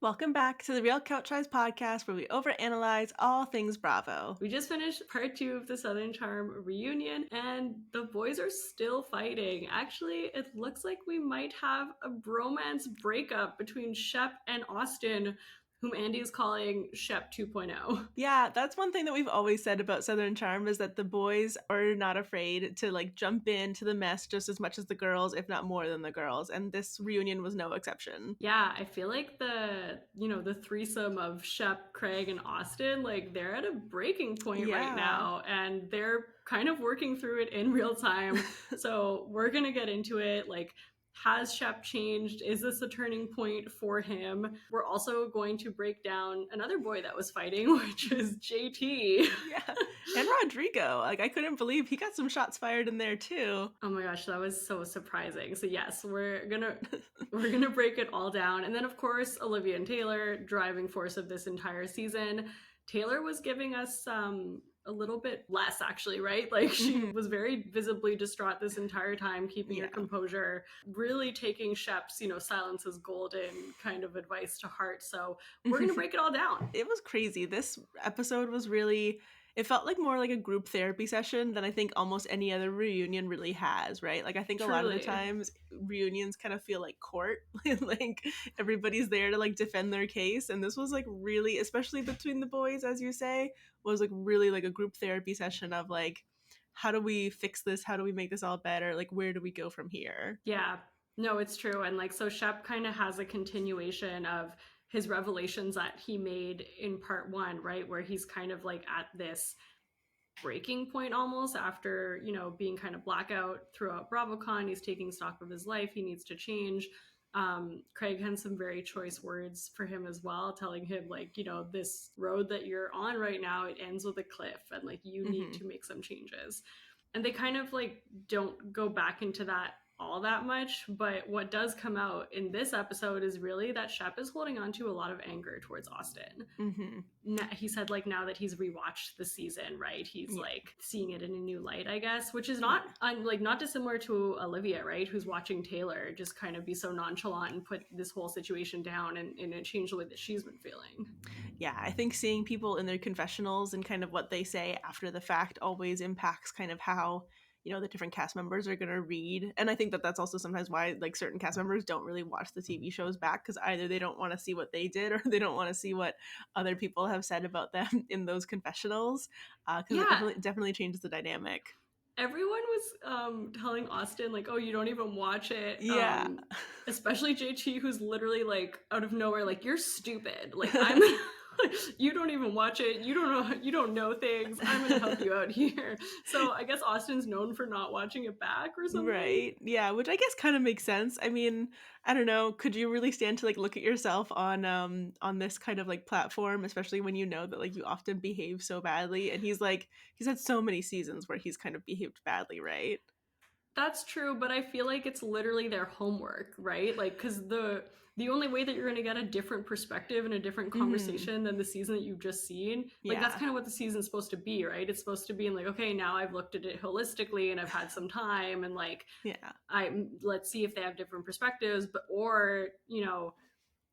Welcome back to the Real Couchwives podcast, where we overanalyze all things Bravo. We just finished part 2 of the Southern Charm reunion, and the boys are still fighting. Actually, it looks like we might have a bromance breakup between Shep and Austen, whom Andy is calling Shep 2.0. Yeah, that's one thing that we've always said about Southern Charm is that the boys are not afraid to like jump into the mess just as much as the girls, if not more than the girls. And this reunion was no exception. Yeah, I feel like the threesome of Shep, Craig, and Austen, like they're at a breaking point right now, and they're kind of working through it in real time. So we're gonna get into it. Like, has Shep changed? Is this a turning point for him? We're also going to break down another boy that was fighting, which is JT. Yeah. And Rodrigo. Like, I couldn't believe he got some shots fired in there too. Oh my gosh, that was so surprising. So yes, we're gonna break it all down. And then of course, Olivia and Taylor, driving force of this entire season. Taylor was giving us a little bit less, actually, right? Like, she was very visibly distraught this entire time, keeping her composure, really taking Shep's, silence is golden kind of advice to heart. So we're gonna break it all down. It was crazy. This episode was really, it felt like more like a group therapy session than I think almost any other reunion really has, right? Like, I think Truly. a lot of the times reunions kind of feel like court. Like, everybody's there to like defend their case, and this was like really, especially between the boys, as you say, was like really like a group therapy session of like, how do we fix this? How do we make this all better? Like, where do we go from here? Yeah, no, it's true. And like, so Shep kind of has a continuation of his revelations that he made in part 1, right? Where he's kind of like at this breaking point almost after, being kind of blackout throughout BravoCon. He's taking stock of his life. He needs to change. Craig had some very choice words for him as well, telling him like, this road that you're on right now, it ends with a cliff, and like you need to make some changes. And they kind of like don't go back into that all that much, but what does come out in this episode is really that Shep is holding on to a lot of anger towards Austen. He said like now that he's rewatched the season, right, he's like seeing it in a new light, I guess, which is not not dissimilar to Olivia, right, who's watching Taylor just kind of be so nonchalant and put this whole situation down, and it changed the way that she's been feeling. Yeah, I think seeing people in their confessionals and kind of what they say after the fact always impacts kind of how the different cast members are going to read. And I think that that's also sometimes why like certain cast members don't really watch the TV shows back, because either they don't want to see what they did or they don't want to see what other people have said about them in those confessionals, because it definitely changes the dynamic. Everyone was telling Austen like, oh, you don't even watch it. Yeah. Especially JT, who's literally like out of nowhere like, you're stupid, like I'm you don't even watch it, you don't know things, I'm gonna help you out here. So I guess Austen's known for not watching it back or something, right? Yeah, which I guess kind of makes sense. I mean, I don't know, could you really stand to like look at yourself on this kind of like platform, especially when you know that like you often behave so badly? And he's had so many seasons where he's kind of behaved badly, right? That's true, but I feel like it's literally their homework, right? Like, because the only way that you're going to get a different perspective and a different conversation than the season that you've just seen, like that's kind of what the season's supposed to be, right? It's supposed to be in like, okay, now I've looked at it holistically and I've had some time, and like, let's see if they have different perspectives, or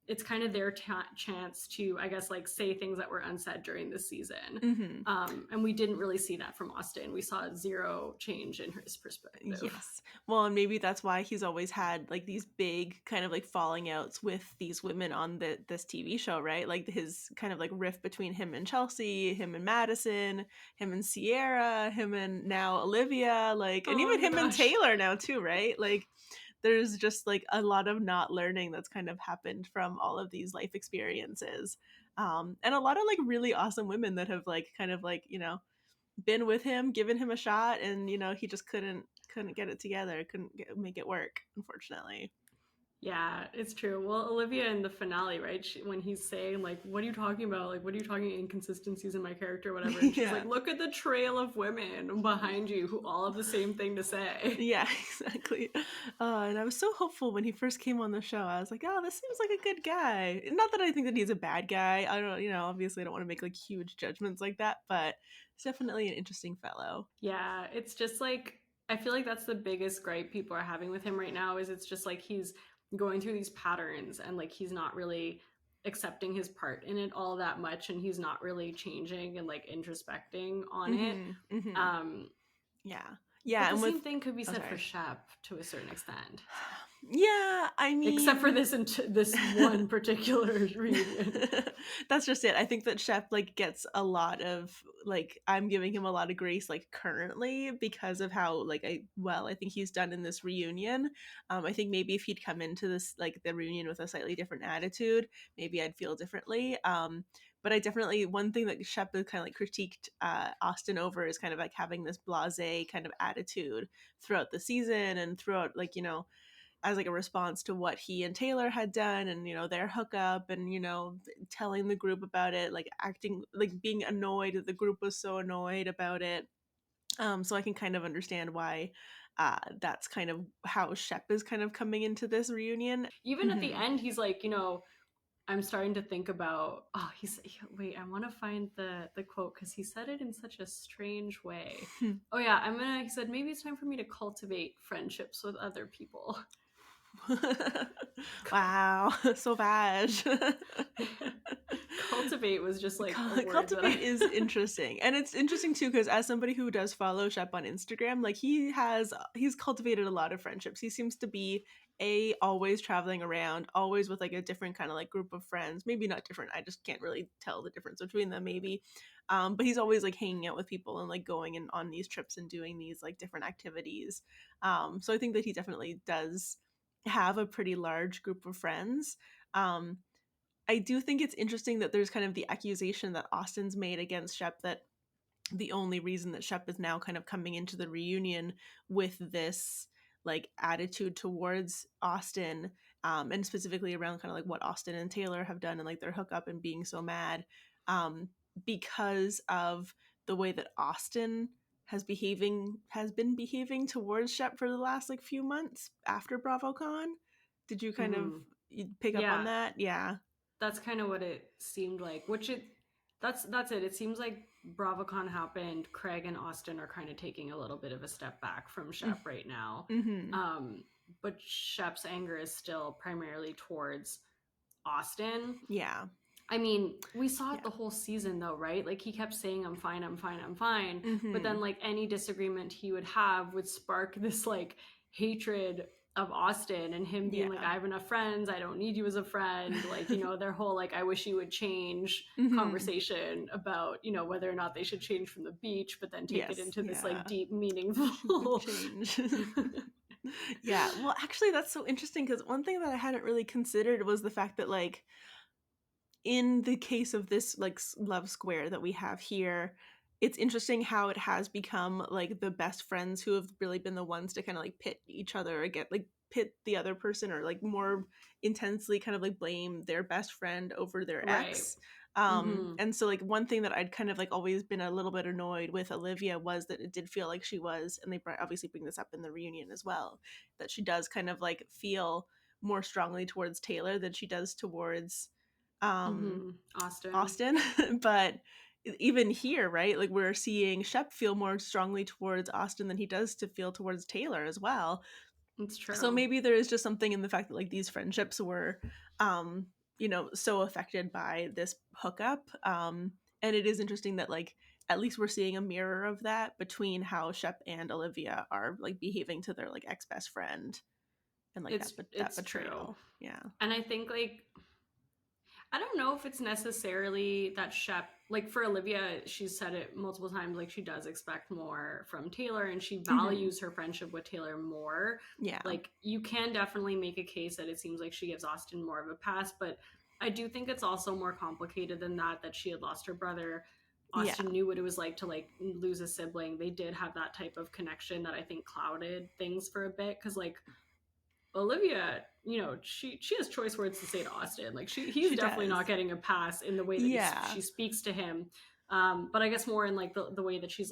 it's kind of their chance to, I guess, like say things that were unsaid during this season. And we didn't really see that from Austen. We saw zero change in his perspective. Yes. Well, and maybe that's why he's always had like these big kind of like falling outs with these women on this TV show, right? Like his kind of like rift between him and Chelsea, him and Madison, him and Sierra, him and now Olivia, like, and even him and Taylor now too, right? Like, there's just like a lot of not learning that's kind of happened from all of these life experiences, and a lot of like really awesome women that have like kind of like been with him, given him a shot, and he just couldn't get it together, make it work, unfortunately. Yeah, it's true. Well, Olivia in the finale, right? When he's saying like, "What are you talking about? Like, what are you talking inconsistencies in my character, whatever?" And she's like, "Look at the trail of women behind you who all have the same thing to say." Yeah, exactly. And I was so hopeful when he first came on the show. I was like, "Oh, this seems like a good guy." Not that I think that he's a bad guy. I don't, obviously, I don't want to make like huge judgments like that, but he's definitely an interesting fellow. Yeah, it's just like I feel like that's the biggest gripe people are having with him right now. Is it's just like he's going through these patterns and like he's not really accepting his part in it all that much, and he's not really changing and like introspecting on it. Mhm. Mhm. Um, Yeah. but Yeah, the and with same thing could be oh, said for sorry. Shep to a certain extent, Yeah, I except for mean this one particular reunion. that's just it. I think that Shep like gets a lot of like I'm giving him a lot of grace like currently because of how like I think he's done in this reunion. I think maybe if he'd come into this like the reunion with a slightly different attitude, maybe I'd feel differently. But I definitely one thing that Shep has kind of like critiqued Austen over is kind of like having this blasé kind of attitude throughout the season and throughout like as like a response to what he and Taylor had done and their hookup and telling the group about it, like acting like being annoyed that the group was so annoyed about it. So I can kind of understand why that's kind of how Shep is kind of coming into this reunion. Even at the Hmm. end, he's like, I'm starting to think about. Oh, wait. I want to find the quote because he said it in such a strange way. Oh yeah, I'm gonna. He said maybe it's time for me to cultivate friendships with other people. Wow, so bad. Cultivate was just like a word that I. Cultivate is interesting, and it's interesting too because as somebody who does follow Shep on Instagram, like he's cultivated a lot of friendships. He seems to be always traveling around, always with like a different kind of like group of friends. Maybe not different. I just can't really tell the difference between them. Maybe, but he's always like hanging out with people and like going in on these trips and doing these like different activities. So I think that he definitely does have a pretty large group of friends. Um, I do think it's interesting that there's kind of the accusation that Austen's made against Shep that the only reason that Shep is now kind of coming into the reunion with this like attitude towards Austen, and specifically around kind of like what Austen and Taylor have done and like their hookup and being so mad, um, because of the way that Austen has been behaving towards Shep for the last like few months after BravoCon. Did you kind of Mhm. pick up on Yeah, that? Yeah. that's kind of what it seemed like. That's it. It seems like BravoCon happened. Craig and Austen are kind of taking a little bit of a step back from Shep right now. Mm-hmm. Um, but Shep's anger is still primarily towards Austen. Yeah. I mean, we saw it Yeah. the whole season though, right? Like he kept saying, I'm fine, I'm fine, I'm fine. But Mm-hmm. then like any disagreement he would have would spark this like hatred of Austen and him being like, Yeah. I have enough friends, I don't need you as a friend. Like, their whole like, I wish you would change Mm-hmm. conversation about, whether or not they should change from the beach, but then take it Yes. into this Yeah. like deep, She would meaningful. change. Yeah. Well, actually, that's so interesting because one thing that I hadn't really considered was the fact that, like, in the case of this, like, love square that we have here, it's interesting how it has become, like, the best friends who have really been the ones to kind of, like, pit each other against, like, pit the other person or, like, more intensely kind of, like, blame their best friend over their Right. ex. Mm-hmm. And so like one thing that I'd kind of like always been a little bit annoyed with Olivia was that it did feel like she was, and they obviously bring this up in the reunion as well, that she does kind of like feel more strongly towards Taylor than she does towards um Mm-hmm. Austen. Austen. But even here, right, like we're seeing Shep feel more strongly towards Austen than he does to feel towards Taylor as well. It's So true. maybe there is just something in the fact that like these friendships were so affected by this hookup. And it is interesting that like at least we're seeing a mirror of that between how Shep and Olivia are like behaving to their like ex-best friend and like that It's true. betrayal. Yeah. And I think like I don't know if it's necessarily that Shep, like for Olivia, she's said it multiple times, like she does expect more from Taylor and she Hmm. values her friendship with Taylor more. Yeah. Like you can definitely make a case that it seems like she gives Austen more of a pass, but I do think it's also more complicated than that she had lost her brother. Yeah. Austen knew what it was like to like lose a sibling. They did have that type of connection that I think clouded things for a bit because like Olivia, she has choice words to say to Austen. Like he's She definitely not does. getting a pass in the way that Yeah. she speaks to him. But I guess more in like the way that she's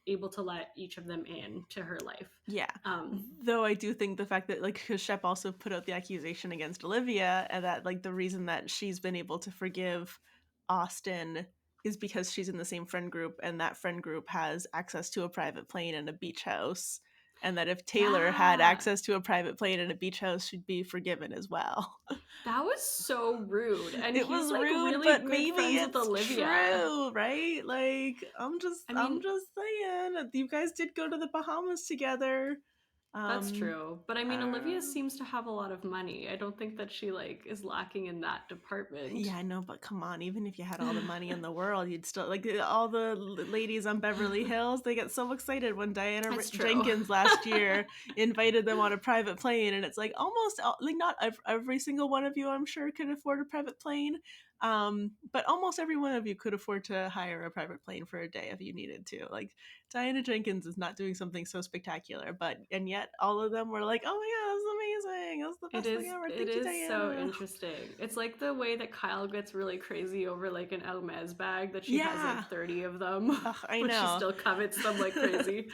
able to let each of them in to her life. Yeah. Um, Though I do think the fact that like cuz Shep also put out the accusation against Olivia and that like the reason that she's been able to forgive Austen is because she's in the same friend group and that friend group has access to a private plane and a beach house. and that if Taylor had Yeah. access to a private plane and a beach house, she'd be forgiven as well. That was so rude. And It he's was like rude, really but good maybe friends with it's Olivia. true, right? Like I I'm mean, just saying, you guys did go to the Bahamas together. that's Um, true. But I mean, Olivia uh, seems to have a lot of money. I don't think that she like is lacking in that department. yeah, I know, but come on, even if you had all the money in the world, you'd still like all the ladies on Beverly Hills. They get so excited when Diana It's true. Jenkins last year invited them on a private plane, and it's like almost like not every single one of you, I'm sure, could afford a private plane. But almost every one of you could afford to hire a private plane for a day if you needed to. Like Diana Jenkins is not doing something so spectacular, but and yet all of them were like, "Oh my god, that's amazing! That's the It best thing is ever! it Thank you, is so Diana." interesting. It's like the way that Kyle gets really crazy over like an Hermes bag that she has Yeah. like 30 of them, Ugh, I but she know. still covets them like crazy.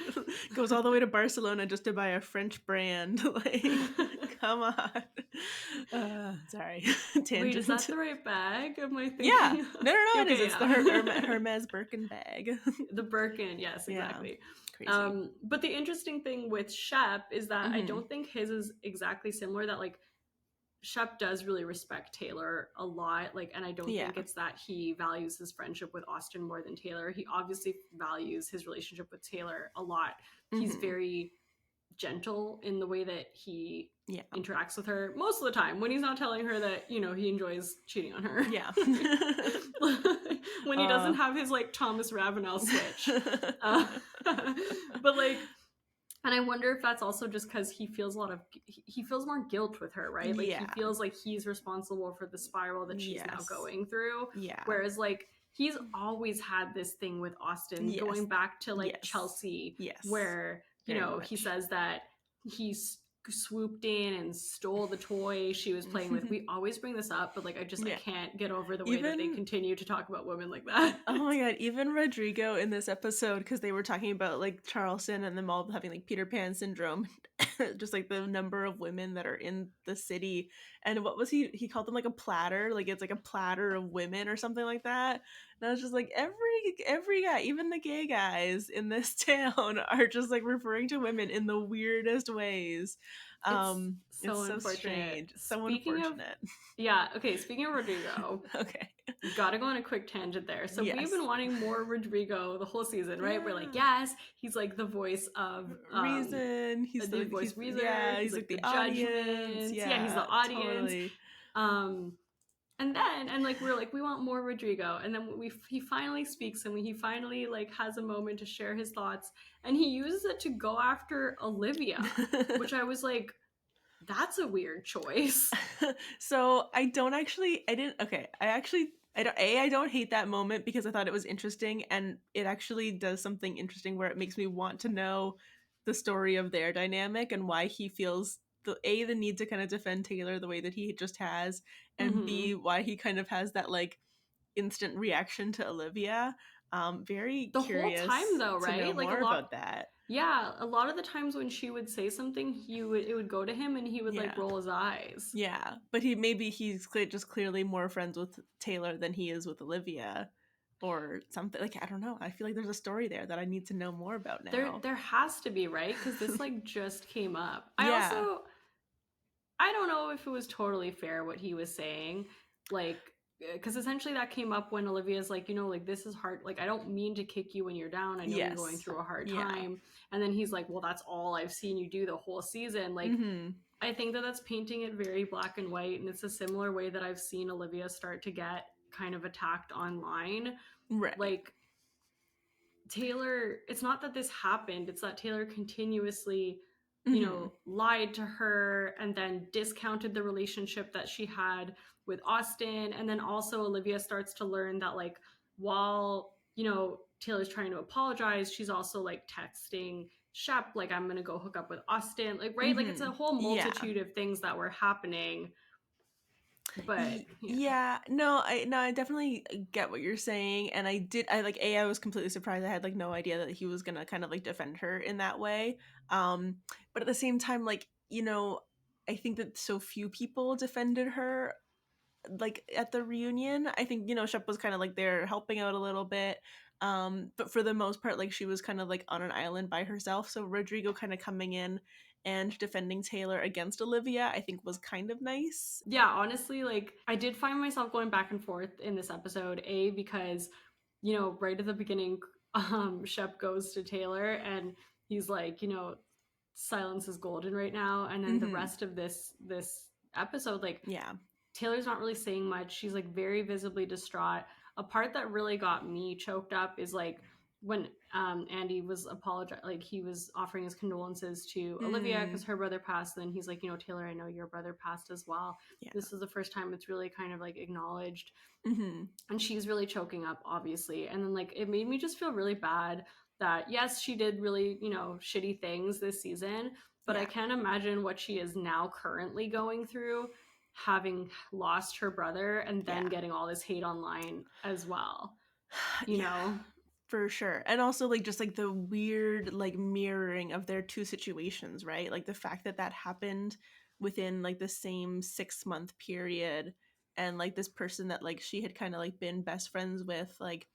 Goes all the way to Barcelona just to buy a French brand. Like, come on. Sorry, Wait, is tangent. that the right bag? Am I Yeah. thinking? No, no, no, it is. Okay, It's the yeah. Hermes Birkin bag. The Birkin, yes, Yeah. exactly. Crazy. But the interesting thing with Shep is that I Hmm. don't think his is exactly similar. That like Shep does really respect Taylor a lot, like, and I don't Yeah. think it's that he values his friendship with Austen more than Taylor. He obviously values his relationship with Taylor a lot. He's Hmm. very gentle in the way that he Yeah. interacts with her most of the time when he's not telling her that he enjoys cheating on her. Yeah. When he doesn't uh. have his like Thomas Ravenel switch. But like, and I wonder if that's also just because he feels a lot of he feels more guilt with her, right? Like he Yeah. feels like he's responsible for the spiral that she's now Yes. going through. Yeah. Whereas like he's always had this thing with Austen Yes. going back to like Yes. Chelsea, Yes. where Very he much. says that he swooped in and stole the toy she was playing with. We always bring this up, but like I Yeah. can't get over the way that they Even continue to talk about women like that. oh my god, even Rodrigo in this episode, because they were talking about like Charleston and them all having like Peter Pan syndrome, just like the number of women that are in the city. And what was he called them like a platter, like it's like a platter of women or something like that. And I was just like, every guy, even the gay guys in this town are just like referring to women in the weirdest ways. It's It's so so unfortunate. strange, so unfortunate. Speaking of Rodrigo, Okay. gotta go on a quick tangent there. So we've Yes. been wanting more Rodrigo the whole season, right? We're like, Yeah. yes, he's like the voice of Reason. the voice Reason. Yeah, He's he's like like the the audience. judgment. Yeah, he's Yeah, the audience. totally. Um, and like we're like we want more Rodrigo, and then he finally speaks and he finally like has a moment to share his thoughts, and he uses it to go after Olivia, which I was like, that's a weird choice. So I didn't okay. I don't hate that moment because I thought it was interesting, and it actually does something interesting where it makes me want to know the story of their dynamic and why he feels the need to kind of defend Taylor the way that he just has, and Mm-hmm. B, why he kind of has that like instant reaction to Olivia. Very The whole time curious though, to know right? Like more about that. a lot of the times when she would say something, it would go to him and he would like Yeah. roll his eyes. Yeah, but he's just clearly more friends with Taylor than he is with Olivia, or something. Like I don't know. I feel like there's a story there that I need to know more about now. There has to be, right? Because this like just came up. Yeah. I don't know if it was totally fair what he was saying, like because essentially that came up when Olivia's like, like this is hard. Like I don't mean to kick you when you're down. I know you're going Yes. through a hard Yeah. time. And then he's like, well, that's all I've seen you do the whole season. Like Mm-hmm. I think that that's painting it very black and white, and it's a similar way that I've seen Olivia start to get kind of attacked online. Right. Like Taylor, it's not that this happened, it's that Taylor continuously, Mm-hmm. lied to her and then discounted the relationship that she had with Austen. And then also Olivia starts to learn that, like, while, Taylor's trying to apologize, she's also like texting Shep, like, I'm gonna go hook up with Austen. Like, right? Like, it's Mm-hmm. a whole Yeah. multitude of things that were happening. But yeah. Yeah, no, I definitely get what you're saying, and I was completely surprised. I had like no idea that he was gonna kind of like defend her in that way. But at the same time, like I think that so few people defended her like at the reunion. I think Shep was kind of like there helping out a little bit. But for the most part, like she was kind of like on an island by herself. So Rodrigo kind of coming in and defending Taylor against Olivia, I think was kind of nice. Yeah, honestly, like I did find myself going back and forth in this episode, because right at the beginning, Shep goes to Taylor and he's like, silence is golden right now, and then the rest of this episode, like, Yeah. Taylor's not really saying much. She's like very visibly distraught. A part that really got me choked up is like when Andy was apologizing, like he was offering his condolences to Olivia because her brother passed. And then he's like, Taylor, I know your brother passed as well. Yeah. This is the first time it's really kind of like acknowledged. Mm-hmm. And she's really choking up, obviously. And then like it made me just feel really bad that yes, she did really, shitty things this season, but I can't imagine what she is now currently going through, having lost her brother and then getting all this hate online as well. You know? For sure. And also like just like the weird like mirroring of their two situations, right? Like the fact that that happened within like the same 6-month period, and like this person that like she had kind of like been best friends with, like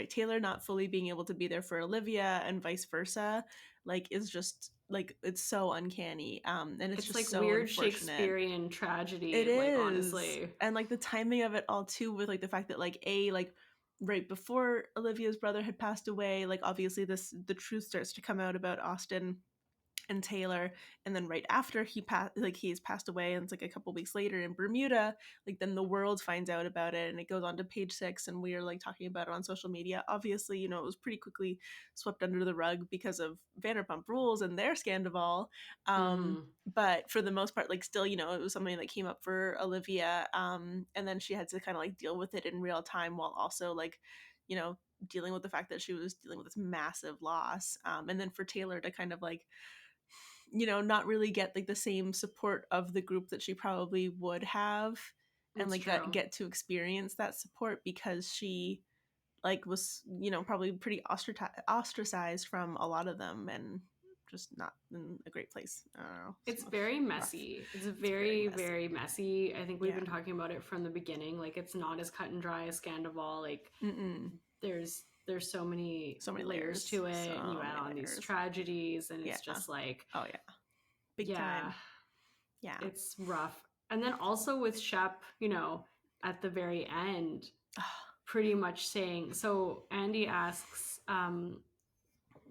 Taylor not fully being able to be there for Olivia and vice versa, like is just like it's so uncanny. And it's just like so weird unfortunate. Shakespearean tragedy. It like is. Honestly. And like the timing of it all too, with like the fact that like right before Olivia's brother had passed away, like obviously the truth starts to come out about Austen and Taylor, and then right after he's passed away, and it's like a couple weeks later in Bermuda, like then the world finds out about it and it goes on to page 6, and we are like talking about it on social media. Obviously, it was pretty quickly swept under the rug because of Vanderpump Rules and their scandal. But for the most part, like still, it was something that came up for Olivia, and then she had to kind of like deal with it in real time while also like dealing with the fact that she was dealing with this massive loss, and then for Taylor to kind of like not really get like the same support of the group that she probably would have, and like get to experience that support because she like was probably pretty ostracized from a lot of them and just not in a great place. I don't know. It's very messy. It's very, very messy. I think we've been talking about it from the beginning. Like it's not as cut and dry as Scandival. Like there's so many layers to it, and you add on these tragedies, and it's just like, oh yeah, big time. Yeah, it's rough. And then also with Shep, at the very end, pretty much saying, so Andy asks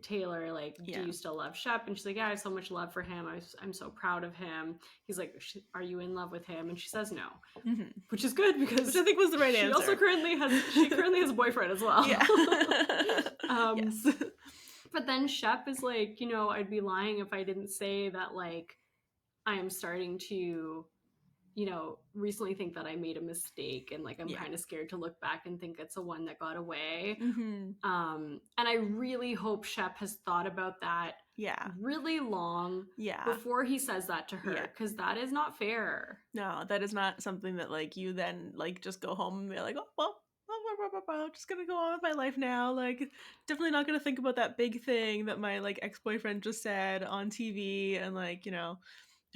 Taylor, like, do you still love Shep? And she's like, yeah, I have so much love for him. I'm so proud of him. He's like, are you in love with him? And she says no, which is good because which I think was the right answer. She also currently has a boyfriend as well. Yeah. Yes. But then Shep is like, I'd be lying if I didn't say that, like, I am starting to, recently think that I made a mistake, and like I'm kind of scared to look back and think it's the one that got away. And I really hope Shep has thought about that really long before he says that to her, because that is not fair. No, that is not something that like you then like just go home and be like, oh well, just gonna go on with my life now. Like definitely not gonna think about that big thing that my like ex-boyfriend just said on TV and like in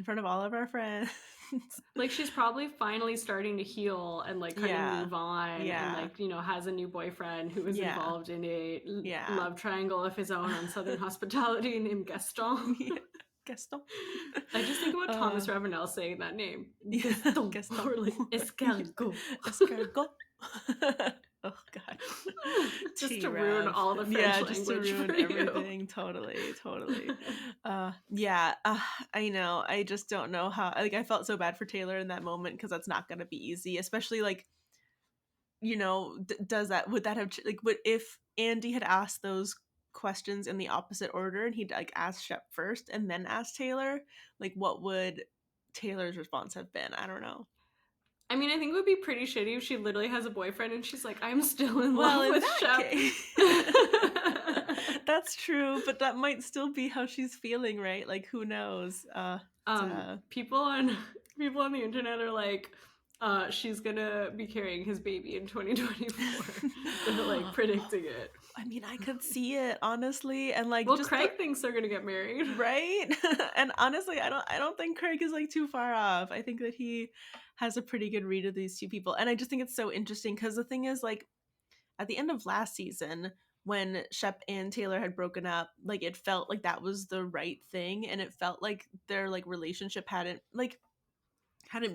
front of all of our friends. Like she's probably finally starting to heal and like kind of move on, and like has a new boyfriend who is involved in a love triangle of his own on Southern Hospitality named Gaston. Gaston. I just think about Thomas Ravenel saying that name. Gaston. Gaston. Or like escargot. Escargot. Oh god. Just to ruin all the French language, just to ruin everything. Totally. I know. I just don't know how. Like I felt so bad for Taylor in that moment because that's not going to be easy, especially like would that have like if Andy had asked those questions in the opposite order and he'd like asked Shep first and then asked Taylor, like what would Taylor's response have been? I don't know. I mean, I think it would be pretty shitty if she literally has a boyfriend and she's like, I'm still in love with Shep. That's true, but that might still be how she's feeling, right? Like, who knows? People on the internet are like, she's gonna be carrying his baby in 2024. They're like predicting it. I mean, I could see it, honestly, and like, well, Craig thinks they're gonna get married, right? And honestly, I don't think Craig is like too far off. I think that he has a pretty good read of these two people, and I just think it's so interesting because the thing is, like, at the end of last season, when Shep and Taylor had broken up, like it felt like that was the right thing, and it felt like their like relationship hadn't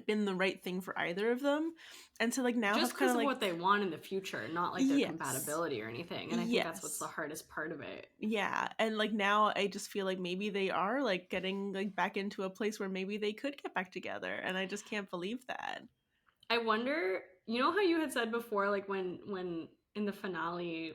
been the right thing for either of them, and to like now just have kind because of of like, what they want in the future, not like their yes, compatibility or anything. And I think that's what's the yes, hardest part of it. yeah, and like now I just feel like maybe they are like getting like back into a place where maybe they could get back together, and I just can't believe that. I wonder, you know how you had said before, like when in the finale,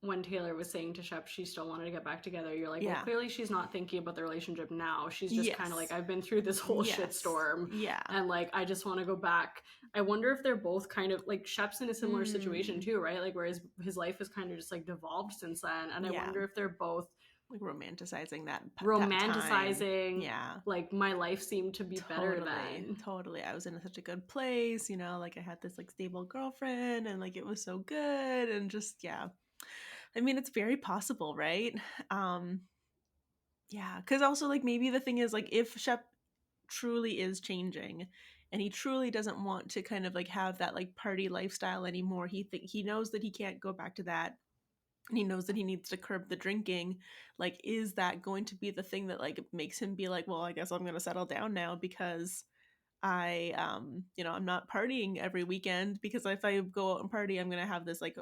when Taylor was saying to Shep she still wanted to get back together, you're like, well, Yeah. clearly she's not thinking about the relationship now. She's just kind of like, Yes. I've been through this whole Yes. shitstorm, Yeah. and like I just want to go back. I wonder if they're both kind of like, Shep's in a similar situation too, right? Like where his life has kind of just like devolved since then, and I Yeah. wonder if they're both like romanticizing that time. romanticizing. Yeah. Like, my life seemed to be better then. Totally. I was in such a good place, you know, like I had this like stable girlfriend, and like it was so good, and just, yeah. I mean, it's very possible, right? Yeah, because also like maybe the thing is like if Shep truly is changing and he truly doesn't want to kind of like have that like party lifestyle anymore, he knows that he can't go back to that, and he knows that he needs to curb the drinking. Like, is that going to be the thing that like makes him be like, well, I guess I'm gonna settle down now because I I'm not partying every weekend, because if I go out and party I'm gonna have this like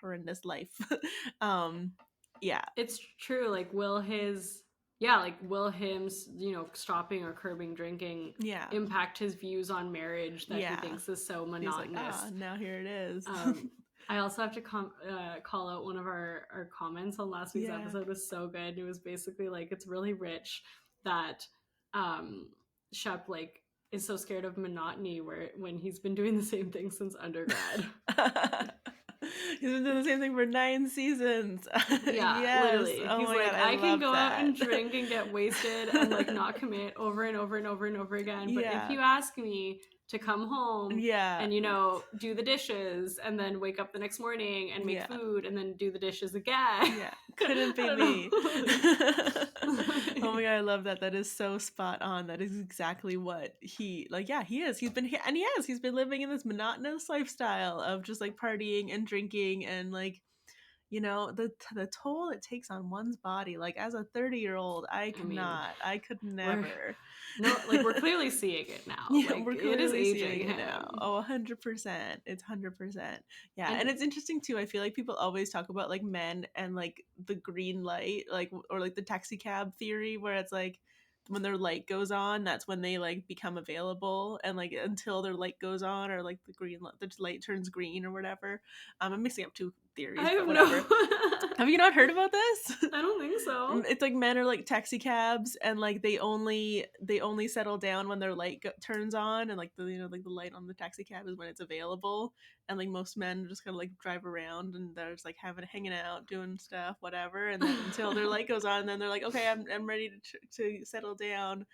horrendous life. um yeah. It's true. Like, will his, yeah, like, will him, stopping or curbing drinking Yeah. impact his views on marriage that he Yeah. thinks is so He's like, monotonous? now here it is. I also have to call out one of our comments on last week's Yeah. episode. Was so good. It was basically like, it's really rich that Shep like is so scared of monotony when he's been doing the same thing since undergrad. He's been doing the same thing for 9 seasons. Yeah, Yes. literally. Oh He's my like, God, I I can love go out that. and drink and get wasted and like not commit over and over and over and over again. But Yeah. if you ask me to come home Yeah. and, do the dishes and then wake up the next morning and make food and then do the dishes again. Yeah. Couldn't be me. Oh my God, I love that. That is so spot on. That is exactly what he is. He's been living in this monotonous lifestyle of just like partying and drinking, and like, the toll it takes on one's body. Like, as a 30-year-old, I could never. We're clearly seeing it now. Yeah, like, we're it is clearly aging seeing it him. now. Oh, 100%. It's 100%. Yeah, and it's interesting too. I feel like people always talk about like men and like the green light, like, or like the taxi cab theory, where it's like when their light goes on, that's when they like become available, and like until their light goes on, or like the light turns green or whatever. I'm mixing up two theories, but whatever. Have you not heard about this? I don't think so. It's like men are like taxi cabs, and like they only settle down when their light turns on, and like the like the light on the taxi cab is when it's available, and like most men just kind of like drive around and they're just like hanging out, doing stuff, whatever, and then until their light goes on, and then they're like, okay, I'm ready to settle down.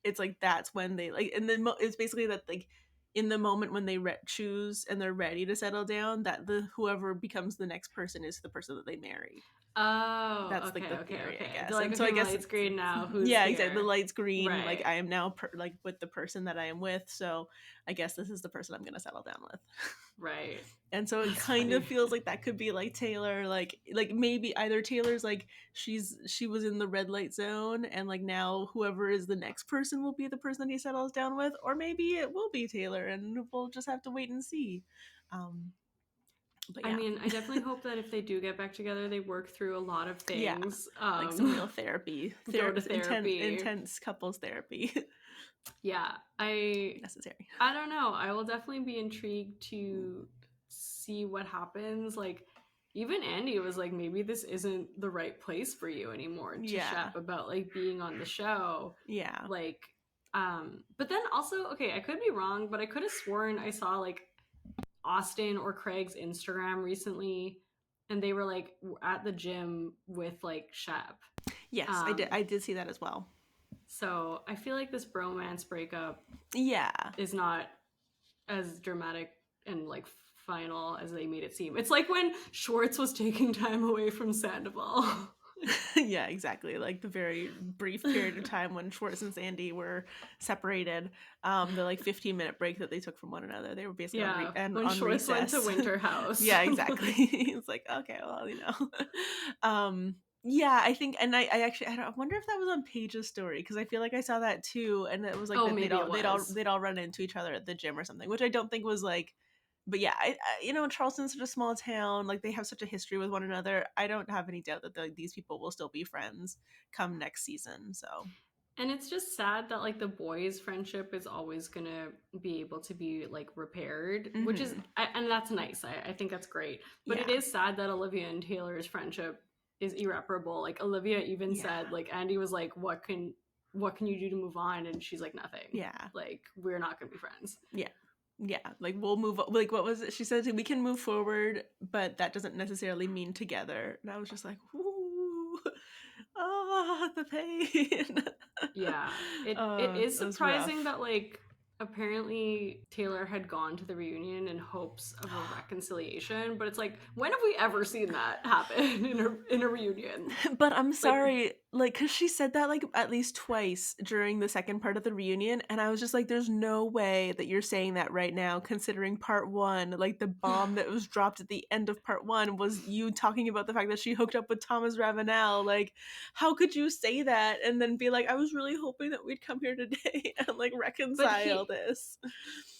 It's like that's when they like, and then it's basically that like in the moment when they choose and they're ready to settle down, that the whoever becomes the next person is the person that they marry. Oh, that's okay, like the theory, I guess. They're like, and okay, so I guess the light's green now. Who's yeah, here? exactly. The light's green. Right. Like I am now like with the person that I am with. So I guess this is the person I'm gonna settle down with. Right. And so it kind of feels like that could be like Taylor, like maybe either Taylor's like she was in the red light zone, and like now whoever is the next person will be the person that he settles down with, or maybe it will be Taylor, and we'll just have to wait and see. But yeah. I mean, I definitely hope that if they do get back together, they work through a lot of things. Yeah, like some real therapy. Go to therapy. Intense couples therapy. Yeah, necessary. I don't know. I will definitely be intrigued to see what happens. Like, even Andy was like, maybe this isn't the right place for you anymore to Shep about like being on the show. Yeah. Like, but then also, okay, I could be wrong, but I could have sworn I saw like Austen or Craig's Instagram recently, and they were like at the gym with like Shep. Yes, I did see that as well. So I feel like this bromance breakup is not as dramatic and like final as they made it seem. It's like when Schwartz was taking time away from Sandoval. Yeah, exactly. Like the very brief period of time when Schwartz and Sandy were separated, the like 15-minute break that they took from one another. They were basically Yeah, when on Schwartz went to recess. Winter House. Yeah, exactly. It's like, okay, well, yeah, I think, and I actually, I wonder if that was on Paige's story, because I feel like I saw that too, and it was like Oh, that maybe it was. they'd all run into each other at the gym or something, which I don't think was like. But yeah, Charleston's such a small town. Like they have such a history with one another. I don't have any doubt that these people will still be friends come next season. So And it's just sad that like the boys' friendship is always gonna be able to be like repaired, which is, hmm and that's nice. I think that's great. But it yeah, is sad that Olivia and Taylor's friendship is irreparable. Like Olivia even yeah, said, like Andy was like, what can you do to move on? And she's like, nothing. yeah, Like we're not gonna be friends. yeah. Yeah, like we'll move. Like what was it? She said we can move forward, but that doesn't necessarily mean together. And I was just like, ooh, ah, the pain. Yeah, it is It was surprising rough. that like apparently Taylor had gone to the reunion in hopes of a reconciliation, but it's like when have we ever seen that happen in a reunion? But I'm Like, sorry, like, because she said that like at least twice during the second part of the reunion, and I was just like, there's no way that you're saying that right now, considering part one, like the bomb that was dropped at the end of part one was you talking about the fact that she hooked up with Thomas Ravenel. Like, how could you say that and then be like, I was really hoping that we'd come here today and like but reconcile this?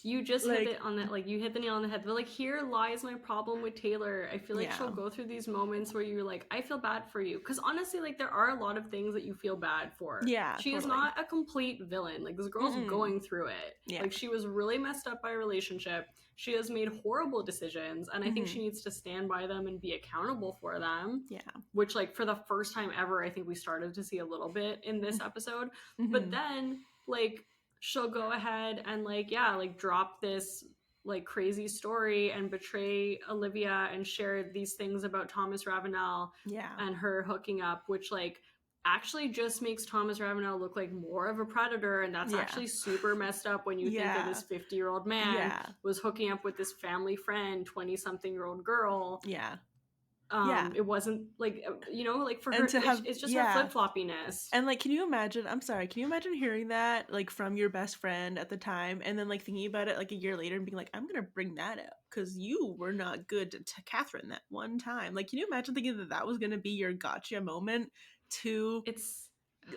you just hit Like, it on that, like you hit the nail on the head. But like here lies my problem with Taylor. I feel like she'll yeah, go through these moments where you're like, I feel bad for you, because honestly like there are a lot of things that you feel bad for. yeah, She is totally. not a complete villain. Like this girl's Mm-mm. going through it. Yeah. Like she was really messed up by a relationship. She has made horrible decisions, and I think hmm she needs to stand by them and be accountable for them, Yeah. which like for the first time ever I think we started to see a little bit in this episode. But hmm then like she'll go ahead and like, yeah, like drop this like crazy story and betray Olivia and share these things about Thomas Ravenel Yeah. and her hooking up, which like actually just makes Thomas Ravenel look like more of a predator. And that's Yeah. actually super messed up when you think that Yeah. this 50-year-old man Yeah. was hooking up with this family friend, 20-something-year-old girl. Yeah. Yeah. It wasn't like, like for And her, to have, it's just her yeah. flip-floppiness. And like, can you imagine? I'm sorry. Can you imagine hearing that like from your best friend at the time, and then like thinking about it like a year later and being like, I'm gonna bring that up because you were not good to Kathryn that one time. Like, can you imagine thinking that that was gonna be your gotcha moment to It's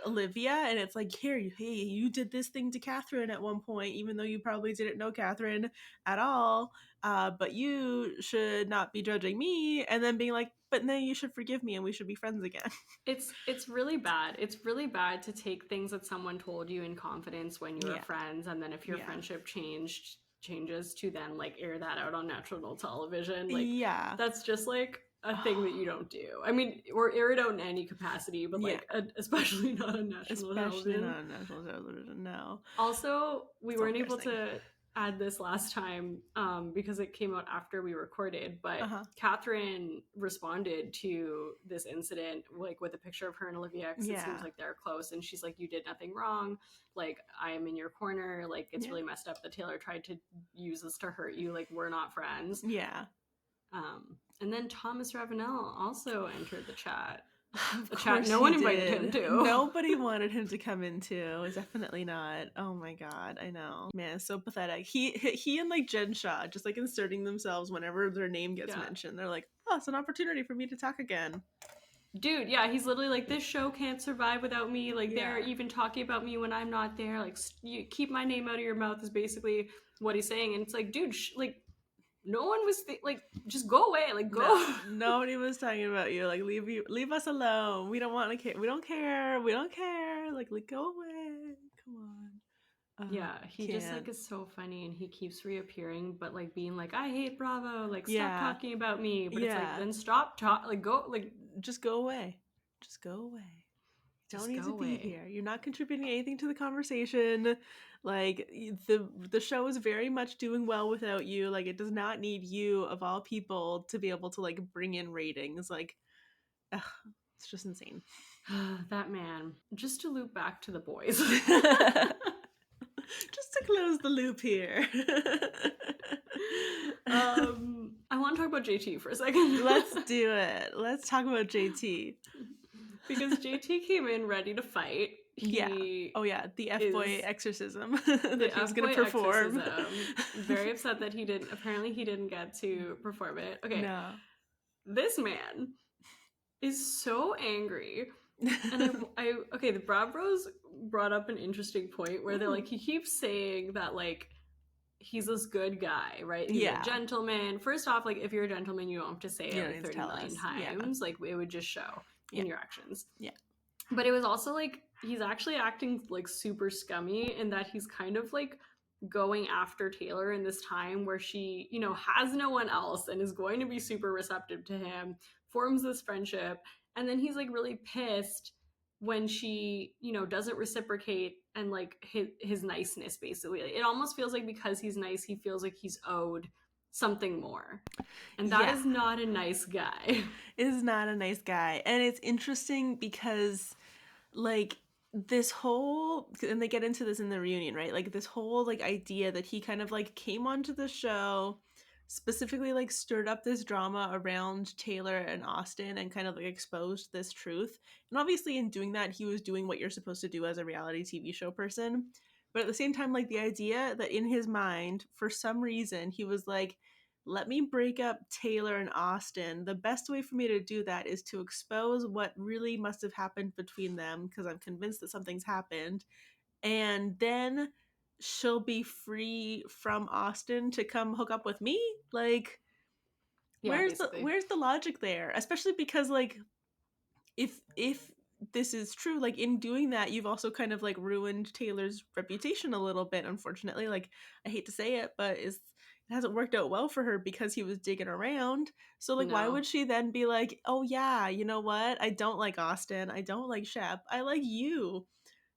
Olivia? And it's like, here, hey, you did this thing to Kathryn at one point, even though you probably didn't know Kathryn at all. But you should not be judging me, and then being like, but then you should forgive me and we should be friends again. it's really bad. It's really bad to take things that someone told you in confidence when you were Yeah. friends, and then if your Yeah. friendship changes to then like air that out on national television. Like Yeah. that's just like a thing that you don't do. I mean, or air it out in any capacity, but Yeah. like especially not on national Especially television. not on national television. No. Also, we It's all weren't able embarrassing. to add this last time because it came out after we recorded, but Uh-huh. Kathryn responded to this incident like with a picture of her and Olivia, because it Yeah. seems like they're close, and she's like, you did nothing wrong, like I am in your corner, like it's Yeah. really messed up that Taylor tried to use this to hurt you, like we're not friends. Yeah. And then Thomas Ravenel also entered the chat. Of A chat course no he one invited him did. to. Nobody wanted him to come into. Definitely not. Oh my god, I know. Man, so pathetic. He and like Jen Shaw just like inserting themselves whenever their name gets Yeah. mentioned. They're like, oh, it's an opportunity for me to talk again. Dude, yeah, he's literally like, this show can't survive without me. Like, they're Yeah. even talking about me when I'm not there. Like, you keep my name out of your mouth is basically what he's saying. And it's like, dude, like, no one was like, just go away. Like, go. No, nobody was talking about you. Like, leave us alone. We don't want to care. We don't care. We don't care. Like go away. Come on. Yeah, he just like Can't. is so funny, and he keeps reappearing, but like being like, I hate Bravo. Like, stop Yeah. talking about me. But it's like, Yeah. then stop talk. Like, go. Like, Just go away. Just go away. just Don't need go to be away. here. You're not contributing anything to the conversation. Like the show is very much doing well without you. Like it does not need you of all people to be able to like bring in ratings. Like ugh, it's just insane. That man. Just to loop back to the boys. Just to close the loop here. I want to talk about JT for a second. Let's do it. Let's talk about JT. because JT came in ready to fight. Yeah. He Oh yeah, the F-boy is exorcism that the he was going to F-boy perform. exorcism. Very upset that he didn't get to perform it. Okay, No. this man is so angry. And okay, the Brad Bros brought up an interesting point where they're like, he keeps saying that, like, he's this good guy, right? He's a Yeah. gentleman. First off, like, if you're a gentleman, you don't have to say You it don't like need to 30 tell million us. Yeah. times. Like, it would just show Yeah. in your actions. Yeah. But it was also like, he's actually acting like super scummy in that he's kind of like going after Taylor in this time where she, you know, has no one else and is going to be super receptive to him, forms this friendship, and then he's like really pissed when she, you know, doesn't reciprocate and like his niceness basically. It almost feels like because he's nice, he feels like he's owed something more. And that Yeah. is not a nice guy. Is not a nice guy. And it's interesting because like this whole, and they get into this in the reunion, right? Like this whole like idea that he kind of like came onto the show, specifically like stirred up this drama around Taylor and Austen and kind of like exposed this truth. And obviously in doing that, he was doing what you're supposed to do as a reality TV show person. But at the same time, like the idea that in his mind, for some reason, he was like, let me break up Taylor and Austen. The best way for me to do that is to expose what really must have happened between them, because I'm convinced that something's happened. And then she'll be free from Austen to come hook up with me. Like, Yeah, basically. where's the logic there? Especially because like if this is true, like in doing that, you've also kind of like ruined Taylor's reputation a little bit, unfortunately. Like, I hate to say it, but it hasn't worked out well for her because he was digging around. So like, why No. would she then be like, oh yeah, you know what? I don't like Austen. I don't like Shep. I like you.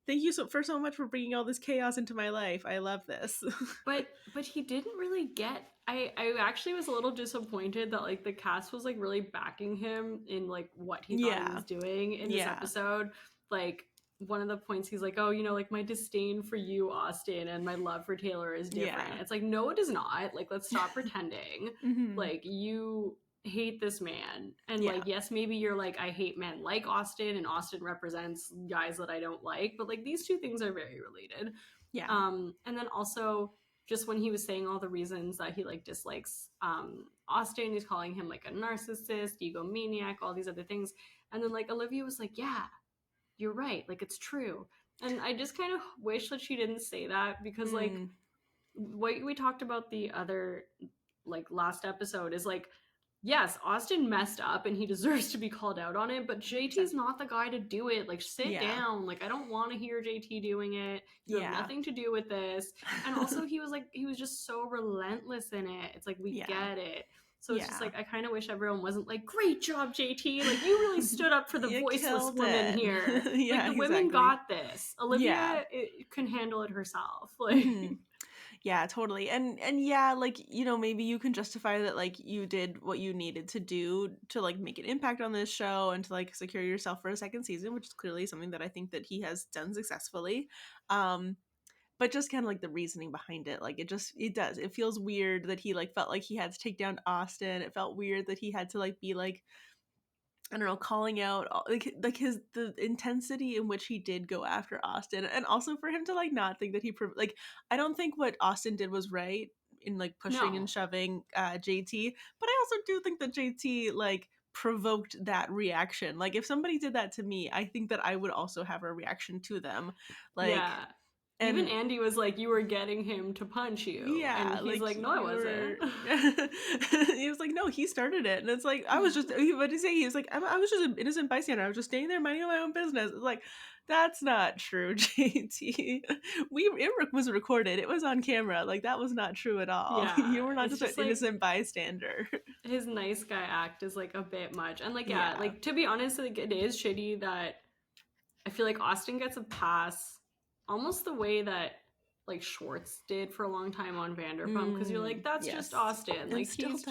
Thank you so much for bringing all this chaos into my life. I love this. But he didn't really get. I actually was a little disappointed that like the cast was like really backing him in like what he thought he Yeah. was doing in this Yeah. episode. Like one of the points he's like, oh, you know, like my disdain for you, Austen, and my love for Taylor is different. Yeah. It's like, no, it is not. Like, let's stop pretending. Mm-hmm. Like you hate this man, and Yeah. like, yes, maybe you're like, I hate men like Austen, and Austen represents guys that I don't like, but like these two things are very related. Yeah. And then also just when he was saying all the reasons that he like dislikes Austen, he's calling him like a narcissist, egomaniac, all these other things. And then like Olivia was like, yeah, you're right, like it's true. And I just kind of wish that she didn't say that because like what we talked about the other like last episode is like, yes, Austen messed up and he deserves to be called out on it, but JT's not the guy to do it. Like, sit down. Like, I don't want to hear JT doing it. You have nothing to do with this. And also, he was just so relentless in it. It's like, we get it. So it's just like, I kind of wish everyone wasn't like, great job, JT. Like, you really stood up for the voiceless women here. Like, the women got this. Olivia can handle it herself. Like, yeah, totally. And yeah, like, you know, maybe you can justify that like you did what you needed to do to like make an impact on this show and to like secure yourself for a second season, which is clearly something that I think that he has done successfully. But just kind of like the reasoning behind it, like it feels weird that he like felt like he had to take down Austen. It felt weird that he had to like be like, I don't know, calling out like the intensity in which he did go after Austen, and also for him to like not think that like, I don't think what Austen did was right in like pushing and shoving JT, but I also do think that JT like provoked that reaction. Like if somebody did that to me, I think that I would also have a reaction to them. Like, and even Andy was like, you were getting him to punch you. yeah, And he's like, no, I wasn't. He was like, no, he started it. And it's like, what did he say? He was like, I was just an innocent bystander. I was just staying there minding my own business. It's like, that's not true, JT. It was recorded. It was on camera. Like, that was not true at all. Yeah, you were not just an innocent bystander. His nice guy act is like a bit much. And like, like to be honest, like it is shitty that I feel like Austen gets a pass almost the way that like Schwartz did for a long time on Vanderpump, because you're like, that's just Austen. Like he's just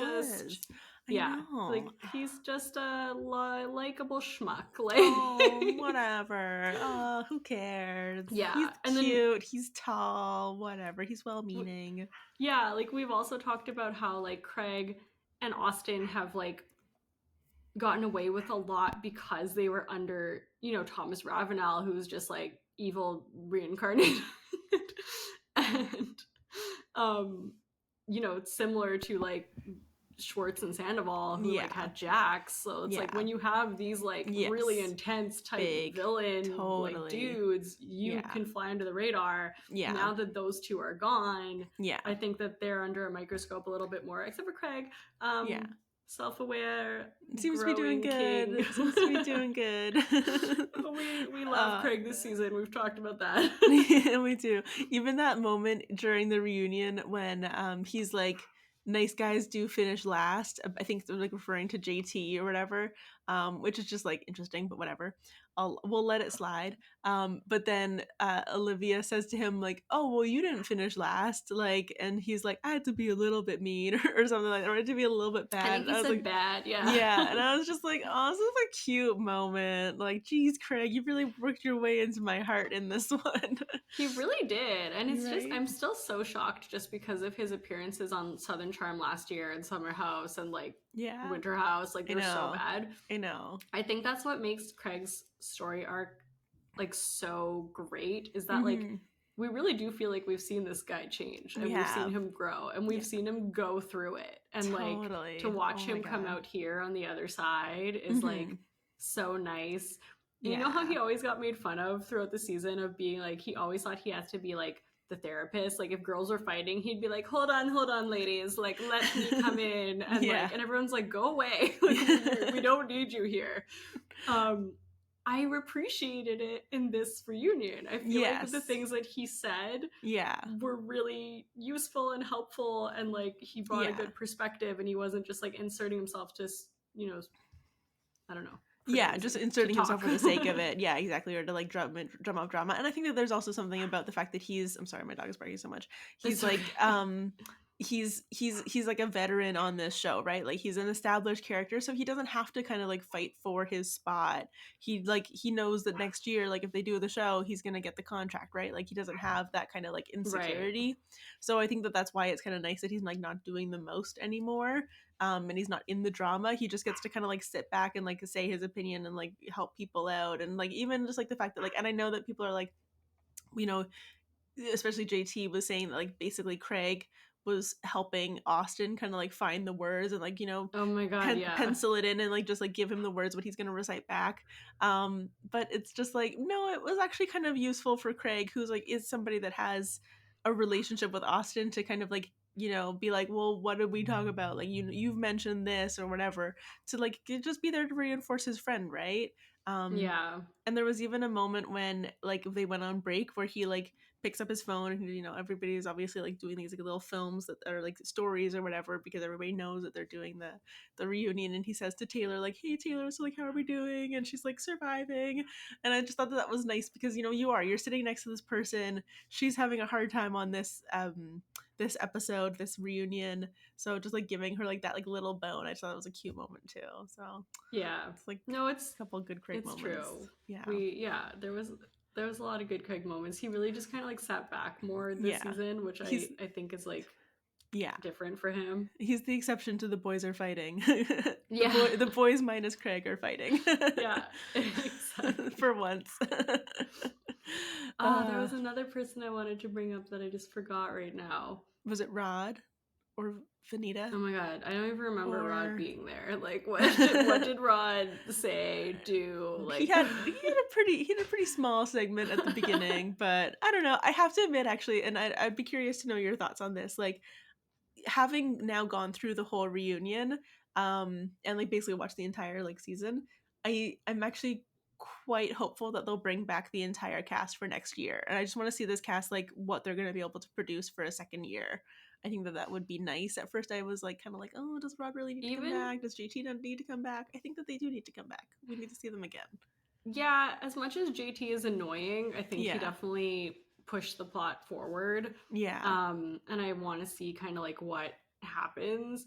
like he's just a likable schmuck. Like, oh, whatever. Oh, who cares? Yeah, he's cute. He's tall. Whatever. He's well-meaning. Yeah, like we've also talked about how like Craig and Austen have like gotten away with a lot because they were under, Thomas Ravenel, who's just like evil reincarnated. And it's similar to like Schwartz and Sandoval, who like Yeah. had Jax. So it's like Yeah. when you have these like really Yes. intense type Big. villain like Totally. dudes, you Yeah. can fly under the radar. Yeah. Now that those two are gone, Yeah. I think that they're under a microscope a little bit more, except for Craig. Yeah. Self-aware, Seems to be doing growing king. good. Seems to be doing good. we love Craig this season. We've talked about that. Yeah, we do. Even that moment during the reunion when he's like, nice guys do finish last. I think they're like referring to JT or whatever, which is just like interesting, but whatever. We'll let it slide. But then Olivia says to him like, "Oh, well, you didn't finish last," like, and he's like, "I had to be a little bit mean," or something like that, or I had to be a little bit bad. I think he was said like, bad, yeah. yeah, and I was just like, "Oh, this is a cute moment." Like, geez, Craig, you really worked your way into my heart in this one. He really did. And it's Right? just, I'm still so shocked just because of his appearances on Southern Charm last year and Summer House and like Yeah. Winter House. Like, I they're so know. bad. I know. I think that's what makes Craig's story arc like so great, is that like we really do feel like we've seen this guy change, and we've seen him grow, and we've seen him go through it, and like to watch him come out here on the other side is like so nice. You know how he always got made fun of throughout the season of being like, he always thought he has to be like the therapist. Like if girls were fighting, he'd be like, hold on ladies, like let me come in, and like, and everyone's like, go away, like, we don't need you here. I appreciated it in this reunion. I feel like the things that he said were really useful and helpful, and like he brought a good perspective, and he wasn't just like inserting himself to, I don't know. Just inserting himself for the sake of it. Yeah, exactly. Or to like drum up drama. And I think that there's also something about the fact that I'm sorry, my dog is barking so much. He's like, he's like a veteran on this show, right? Like he's an established character, so he doesn't have to kind of like fight for his spot. He knows that next year, like if they do the show, he's gonna get the contract, right? Like he doesn't have that kind of like insecurity. Right. So I think that that's why it's kind of nice that he's like not doing the most anymore. And he's not in the drama. He just gets to kind of like sit back and like say his opinion and like help people out, and like even just like the fact that like, and I know that people are like, especially JT was saying that like basically Craig was helping Austen kind of like find the words and like, oh my god, pencil it in and like just like give him the words what he's gonna recite back. But it's just like, no, it was actually kind of useful for Craig, who's like is somebody that has a relationship with Austen, to kind of like be like, well, what did we talk about? Like, you've mentioned this or whatever, to like just be there to reinforce his friend, right? And there was even a moment when like they went on break where he like picks up his phone and everybody's obviously like doing these like little films that are like stories or whatever, because everybody knows that they're doing the reunion, and he says to Taylor like, hey Taylor, so like how are we doing? And she's like, surviving. And I just thought that was nice, because you're sitting next to this person, she's having a hard time on this this episode, this reunion, so just like giving her like that like little bone, I just thought it was a cute moment too. So it's like, no, it's a couple good Craig moments. True. There was a lot of good Craig moments. He really just kind of like sat back more this season, which I think is like different for him. He's the exception to the boys are fighting. The boys minus Craig are fighting. Exactly. For once. There was another person I wanted to bring up that I just forgot right now. Was it Rod or Vanita? Oh my god, I don't even remember Rod being there. Like, what did Rod say, do? Like, he had a pretty small segment at the beginning, but I don't know. I have to admit, actually, and I'd be curious to know your thoughts on this. Like, having now gone through the whole reunion, and like basically watched the entire like season, I'm actually quite hopeful that they'll bring back the entire cast for next year, and I just want to see this cast like what they're going to be able to produce for a second year. I think that would be nice. At first I was like kind of like, oh, does Rod really need to come back? Does JT not need to come back? I think that they do need to come back. We need to see them again. Yeah, as much as JT is annoying, I think he definitely pushed the plot forward. And I want to see kind of like what happens.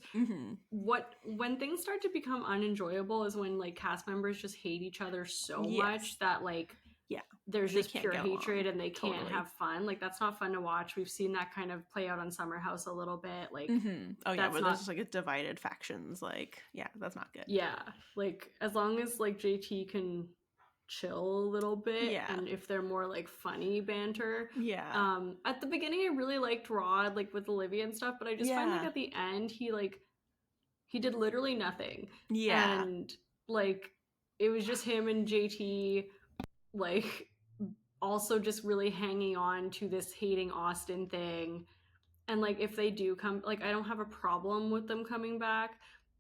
When things start to become unenjoyable is when like cast members just hate each other so much that like Yeah. there's They just can't pure get hatred along. and they can't Totally. have fun. Like that's not fun to watch. We've seen that kind of play out on Summer House a little bit. Like Oh yeah, that's where there's not just like a divided factions. Like, yeah, that's not good. yeah. Like as long as like JT can chill a little bit Yeah. and if they're more like funny banter. Yeah. At the beginning I really liked Rod like with Olivia and stuff, but I just find like Yeah. at the end he did literally nothing. Yeah. And like it was just him and JT like also just really hanging on to this hating Austen thing. And like if they do come, like I don't have a problem with them coming back,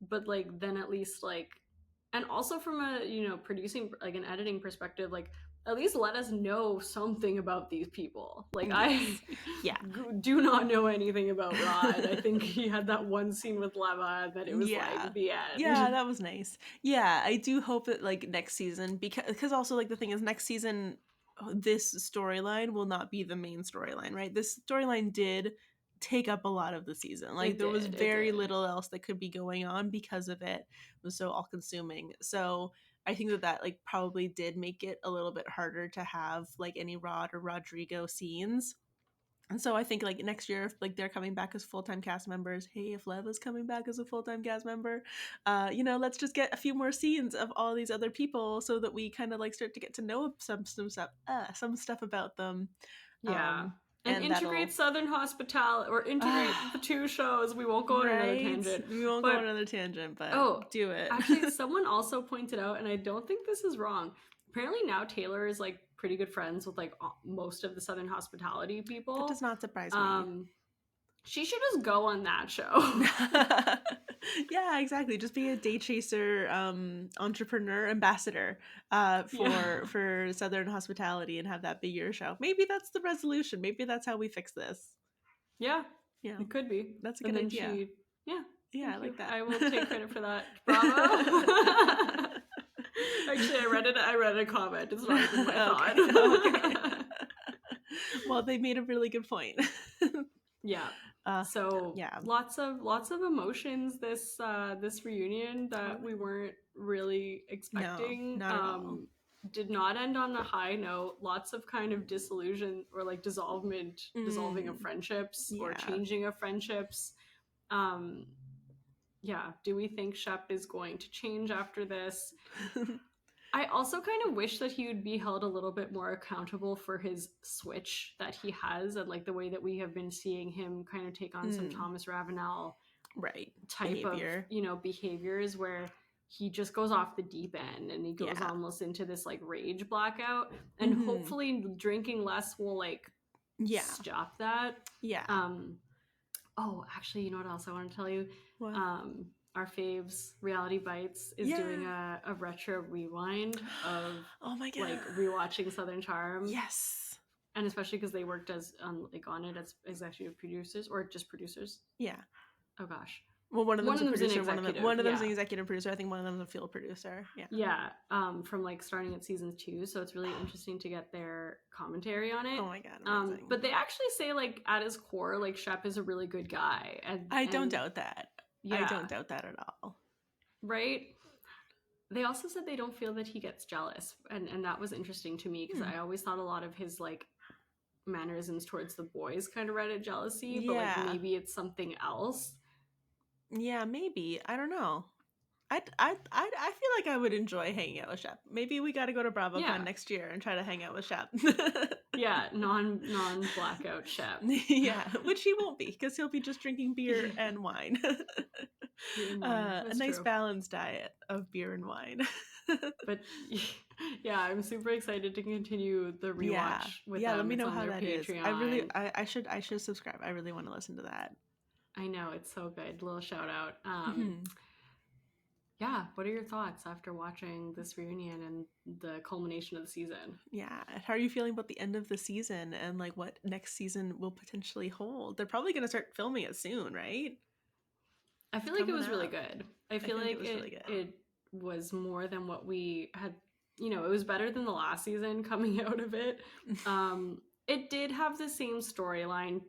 but like then at least like, and also from a producing like an editing perspective, like at least let us know something about these people. Like I Yes. Yeah. do not know anything about Rod. I think he had that one scene with Leva and then it was Yeah. like the Yeah, end. that was nice. Yeah, I do hope that like next season, because also like the thing is next season this storyline will not be the main storyline, right? This storyline did take up a lot of the season. Like It there was did. It very did. little else that could be going on because of it. It was so all consuming. So I think that like probably did make it a little bit harder to have like any Rod or Rodrigo scenes. And so I think like next year, if like they're coming back as full-time cast members, hey, if Leva's coming back as a full-time cast member, let's just get a few more scenes of all these other people so that we kind of like start to get to know some stuff about them. Yeah. And And integrate that'll Southern Hospitality or integrate the two shows. We won't go on another right. tangent. We won't go on But another tangent, but oh, do it. actually someone also pointed out, and I don't think this is wrong. Apparently now Taylor is like pretty good friends with like most of the Southern Hospitality people. That does not surprise me. She should just go on that show. Yeah, exactly. Just be a day chaser entrepreneur ambassador for Southern Hospitality and have that be your show. Maybe that's the resolution. Maybe that's how we fix this. Yeah. Yeah. It could be. That's a and good then idea. Yeah. Yeah, I you. like that. I will take credit for that. Bravo. Actually, I read a comment. It's not even my thought. Okay. Well, they made a really good point. Yeah. Yeah. Lots of emotions this reunion that we weren't really expecting. No, not at all. Did not end on a high note. Lots of kind of disillusion or like dissolving of friendships or changing of friendships. Yeah, do we think Shep is going to change after this? I also kind of wish that he would be held a little bit more accountable for his switch that he has and like the way that we have been seeing him kind of take on some Thomas Ravenel type behavior. Of behaviors where he just goes off the deep end and he goes almost into this like rage blackout, and hopefully drinking less will like stop that. Oh, actually, you know what else I want to tell you? What? Our faves, Reality Bites, is doing a retro rewind of like rewatching Southern Charm. Yes. And especially because they worked as on it as executive producers or just producers. Yeah. Oh gosh. Well, one of them's a producer, one of them's an executive producer. I think one of them's a field producer. Yeah. Yeah. From like starting at season 2, so it's really interesting to get their commentary on it. Oh my god. But they actually say like at his core, like Shep is a really good guy. And I don't doubt that. Yeah. I don't doubt that at all. Right? They also said they don't feel that he gets jealous. And that was interesting to me because I always thought a lot of his like mannerisms towards the boys kind of read at jealousy, but like maybe it's something else. Yeah, maybe. I don't know. I feel like I would enjoy hanging out with Shep. Maybe we got to go to BravoCon next year and try to hang out with Shep. Yeah, non blackout Shep. Yeah, which he won't be because he'll be just drinking beer and wine. A nice balanced diet of beer and wine. But yeah, I'm super excited to continue the rewatch with them. Let me know how that Patreon. is. I should subscribe. I really want to listen to that. I know, it's so good. Little shout out. Yeah, what are your thoughts after watching this reunion and the culmination of the season? Yeah, how are you feeling about the end of the season and like what next season will potentially hold? They're probably going to start filming it soon, right? I feel like it was really good. I feel like it was more than what we had. It was better than the last season coming out of it. It did have the same storyline,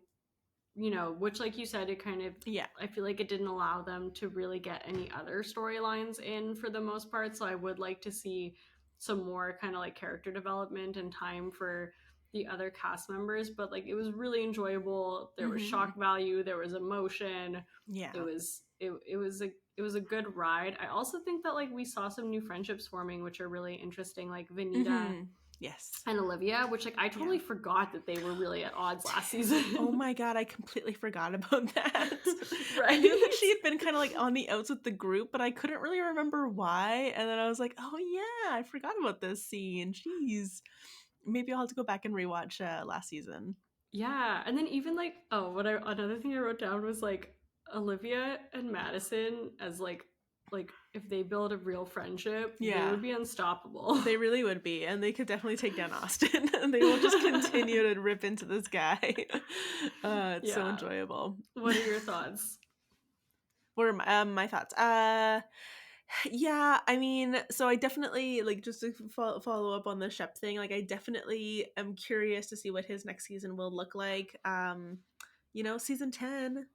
which like you said, it kind of, I feel like it didn't allow them to really get any other storylines in for the most part. So I would like to see some more kind of like character development and time for the other cast members, but like it was really enjoyable. There was Mm-hmm. shock value, there was emotion. Yeah. It was a good ride. I also think that like we saw some new friendships forming, which are really interesting, like Vanita Mm-hmm. Yes. and Olivia, which like I Yeah. totally forgot that they were really at odds last season. Oh my god, I completely forgot about that. I Right? knew that she had been kind of like on the outs with the group, but I couldn't really remember why. And then I was like, oh yeah, I forgot about this scene. Jeez. Maybe I'll have to go back and rewatch last season. Yeah, and then even like another thing I wrote down was like Olivia and Madison as like if they build a real friendship, they Yeah. would be unstoppable. They really would be, and they could definitely take down Austen. And they will just continue to rip into this guy. It's so Yeah. enjoyable. What are your thoughts? What are my thoughts? Yeah, I mean, so I definitely like just to follow up on the Shep thing. Like, I definitely am curious to see what his next season will look like. Season 10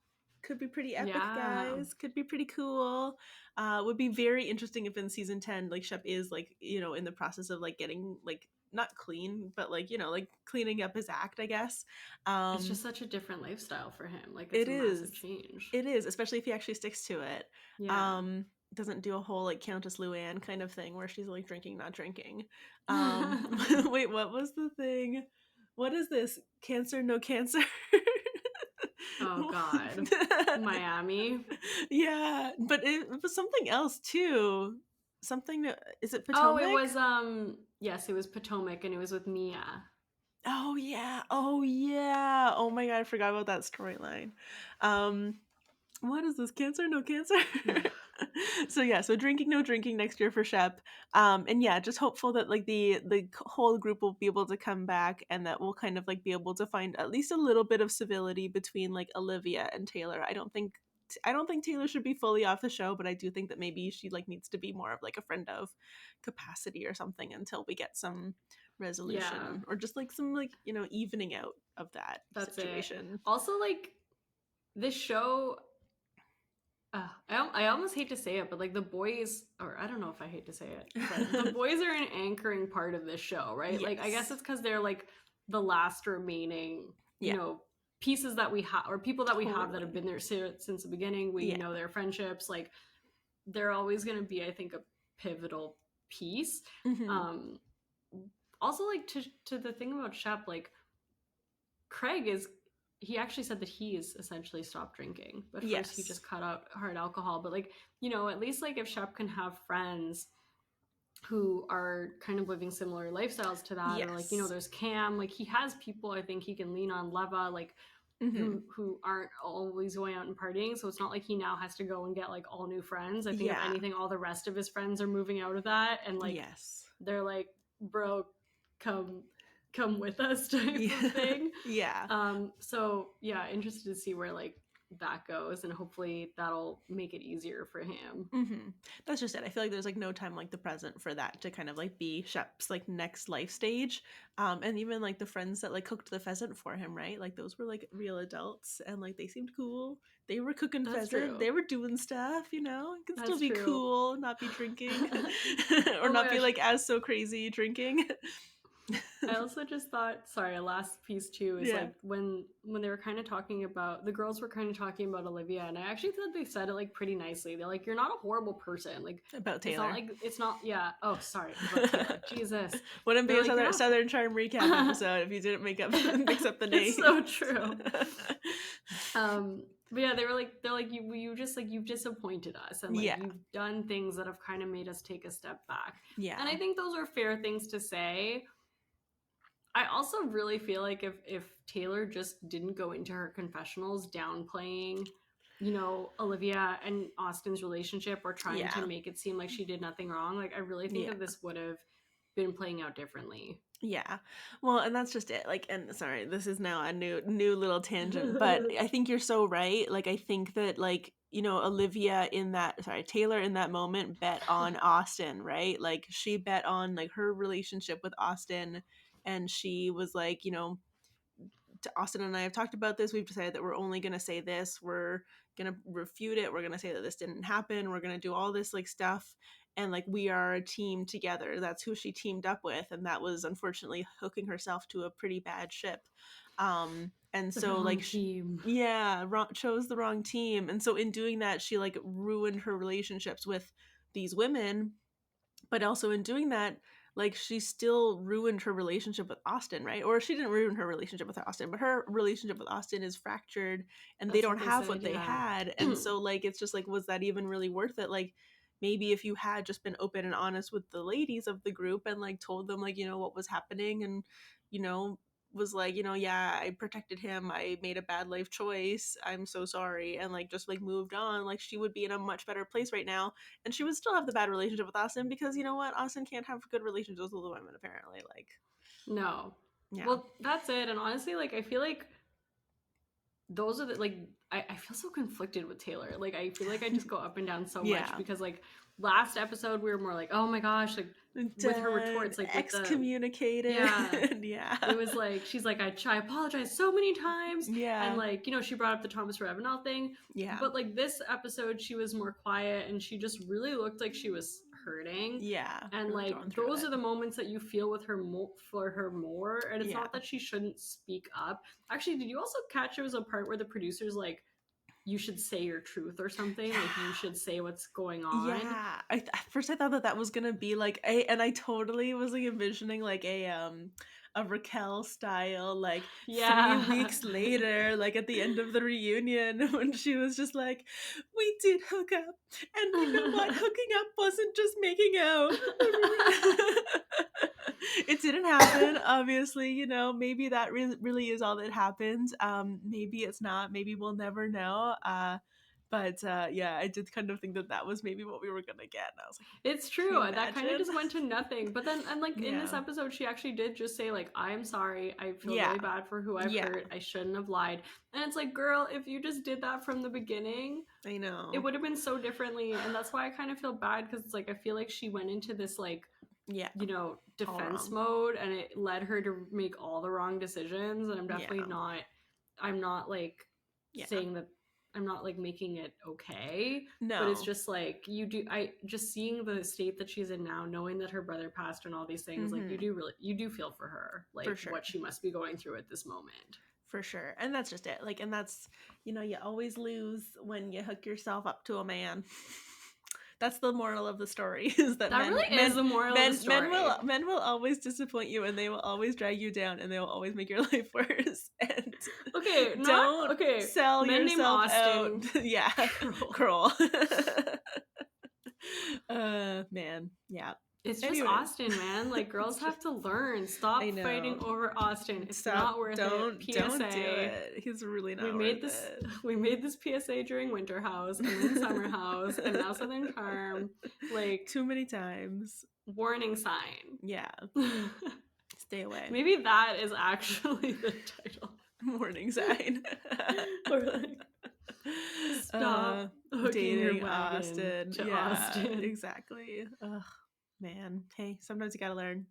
could be pretty epic, Yeah. guys. Could be pretty cool. Would be very interesting if in season 10, like Shep is like in the process of like getting like not clean, but like like cleaning up his act, I guess. It's just Um, such a different lifestyle for him. Like it's it a massive is. change. It is, especially if he actually sticks to it. Yeah. Um, doesn't do a whole like Countess Luann kind of thing where she's like drinking, not drinking. Oh Wait, what was the thing? What is this? Cancer, no cancer? God. Miami. Yeah, but it was something else too. Something, is it Oh, it Potomac? was yes, it was Potomac and it was with Mia. Oh yeah. Oh yeah. Oh my god, I forgot about that storyline. Um what is this? Cancer? No cancer? So yeah, so drinking, no drinking next year for Shep. And yeah, just hopeful that like the whole group will be able to come back and that we'll kind of like be able to find at least a little bit of civility between like Olivia and Taylor. I don't think Taylor should be fully off the show, but I do think that maybe she like needs to be more of like a friend of capacity or something until we get some Yeah, resolution or just like some like evening out of that that's it. situation. Also, like this show, I almost hate to say it, but like the boys, or I don't know if I hate to say it, but the boys are an anchoring part of this show, right? Like I guess Yes. it's because they're like the last remaining, Yeah. pieces that we have or people that we have that have Totally. been there since the beginning. We Yeah. know their friendships. Like they're always going to be, I think, a pivotal piece. Hmm. Um, Also, like to the thing about Shep, like Craig is he actually said that he is essentially stopped drinking. But first he Yes. just cut out hard alcohol. But like, at least like if Shep can have friends who are kind of living similar lifestyles to that, or like, Yes. there's Cam, like he has people I think he can lean on, Leva, like Hmm. who aren't always going out and partying. So it's not like he now has to go and get like all new friends. I think if Yeah. anything, all the rest of his friends are moving out of that and like Yes. they're like, bro, come with us type Yeah. of thing. Yeah. So yeah, interested to see where like that goes, and hopefully that'll make it easier for him. Hmm. That's just it. I feel like there's like no time like the present for that to kind of like be Shep's like next life stage. And even like the friends that like cooked the pheasant for him, right? Like those were like real adults and like they seemed cool. They were cooking That's pheasant. true. They were doing stuff, It could still That's be true. cool, not be drinking, or Oh my not be gosh. like as so crazy drinking. I also just thought, sorry, a last piece too is Yeah. like when they were kind of talking about the girls were kind of talking about Olivia, and I actually thought they said it like pretty nicely. They're like, you're not a horrible person. Like About it's not Taylor. like it's not yeah. Oh, sorry about Taylor. Jesus. Wouldn't be They're a like, you're not Southern Charm recap episode if you didn't mix up the it's names. so true. But yeah, they're like you just like you've disappointed us, and like Yeah. you've done things that have kind of made us take a step back. Yeah. And I think those are fair things to say. I also really feel like if Taylor just didn't go into her confessionals downplaying, Olivia and Austen's relationship or trying to Yeah. make it seem like she did nothing wrong, like I really think Yeah. that this would have been playing out differently. Yeah. Well, and that's just it. Like, and sorry, this is now a new little tangent, but I think you're so right. Like, I think that like, Taylor in that moment bet on Austen, right? Like she bet on like her relationship with Austen and she was like, Austen and I have talked about this. We've decided that we're only going to say this. We're going to refute it. We're going to say that this didn't happen. We're going to do all this like stuff. and like we are a team together. That's who she teamed up with, and that was unfortunately hooking herself to a pretty bad ship. And The so wrong like team. yeah, chose the wrong team, and so in doing that she like ruined her relationships with these women, but also in doing that, like she still ruined her relationship with Austen, right? Or she didn't ruin her relationship with Austen, but her relationship with Austen is fractured and they That's don't what they have said, what they yeah. had. And so like it's just like, was that even really worth it? Like maybe if you had just been open and honest with the ladies of the group and like told them like, what was happening, and you know, was like, yeah, I protected him, I made a bad life choice, I'm so sorry, and like just like moved on, like she would be in a much better place right now, and she would still have the bad relationship with Austen because you know what, Austen can't have good relationships with other women apparently. Like, No. yeah. Well, that's it. And honestly, like, I feel like those are the, like, I feel so conflicted with Taylor. Like, I feel like I just go up and down so much Yeah. because, like, last episode we were more like, oh my gosh, like, with her Done, retorts, like, with the, excommunicated. yeah, Yeah. it was like, she's like, I apologize so many times. And Yeah. like, she brought up the Thomas Ravenel thing. Yeah. But like this episode, she was more quiet and she just really looked like she was hurting. Yeah, And really like going through those it. are the moments that you feel with her for her more. And it's Yeah. not that she shouldn't speak up. Actually, did you also catch there was a part where the producers like, you should say your truth or something? Yeah. Like you should say what's going on. Yeah, at first I thought that was gonna be like and I totally was like envisioning like a Raquel style, like three Yeah. weeks later, like at the end of the reunion, when she was just like, we did hook up, and you know what, hooking up wasn't just making out. It didn't happen, obviously. Maybe that really is all that happened. Maybe it's not, maybe we'll never know. But yeah, I did kind of think that was maybe what we were gonna get, and I was like, It's can true. you That kind of imagine? just went to nothing. But then, and like in this Yeah. episode, she actually did just say, like, I'm sorry. I feel Yeah. really bad for who I've Yeah. hurt. I shouldn't have lied. And it's like, girl, if you just did that from the beginning, I know. it would have been so differently. And that's why I kind of feel bad because it's like, I feel like she went into this, like, Yeah. defense mode and it led her to make all the wrong decisions. And I'm definitely I'm not like saying that I'm not like making it okay. No. But it's just like I just seeing the state that she's in now, knowing that her brother passed and all these things, like you do feel for her, like for sure, what she must be going through at this moment. For sure. And that's just it. Like, and that's, you always lose when you hook yourself up to a man. That's the moral of the story, is that men, really is the moral of the story. Men will always disappoint you, and they will always drag you down, and they will always make your life worse. And don't sell men yourself named Austen. out. Yeah. Kroll. Man. Yeah. It's just Austen, man. Like, girls have to learn. Stop fighting over Austen. It's not worth it. PSA. Don't do it. He's really not worth it. We made this PSA during Winter House and then Summer House and now Southern Charm. Like, too many times. Warning sign. Yeah. Stay away. Maybe that is actually the title. Warning sign. Or like, stop dating Austen. To Austen. Exactly. Ugh. Man, hey, sometimes you gotta learn.